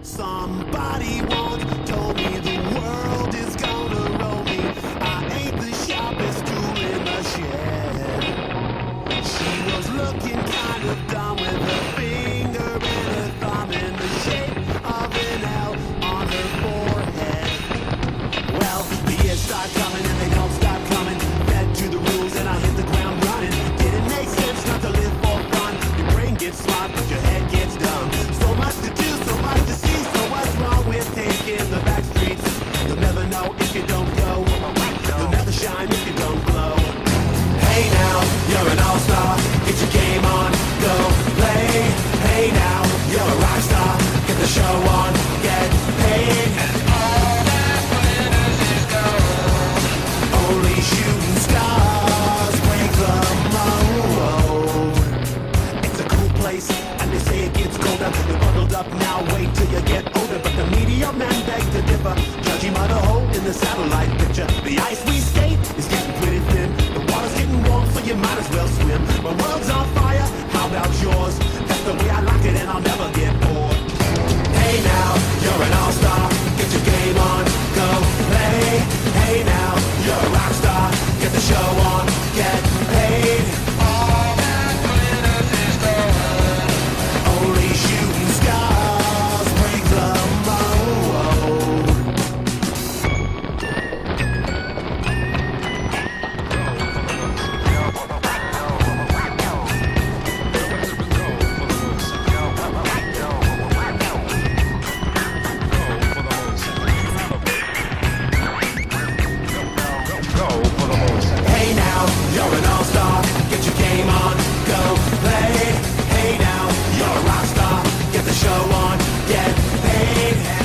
Somebody once told me the world is gonna roll me. I ain't the sharpest tool in the shed. She was looking kind of dumb with her finger and her thumb in the shape of an L on her forehead. Well, the years start coming and they don't stop coming. Fed to the rules and I hit the ground running. Didn't make sense not to live for fun. Your brain gets smart but your head gets dumb. So much to do, so much to see. So what's wrong with taking the back streets? You'll never know if you don't go. You'll never shine if you don't glow. Hey now, you're an all-star. Get your game on, go play. Hey now, you're a rock star. Get the show on, get paid. Only shooting stars break the mold. It's a cool place, and they say it gets colder. You're bundled up now, wait till you get older. But the media men beg to differ, judging by the hole in the satellite picture. The ice we skate is getting pretty thin. The water's getting warm, so you might as well swim. My world's on fire, how about yours? That's the way I like it, and I'll never get bored. Hey now, you're an all-star. Get your game on, go play. Hey now, you're a rock star. Get the show on, get paid. All that glitters is gold. Only shooting stars break the mold. Hey now, you're an all-star. Get your game on, go play. Hey now, you're a rock star. Get the show on, get paid.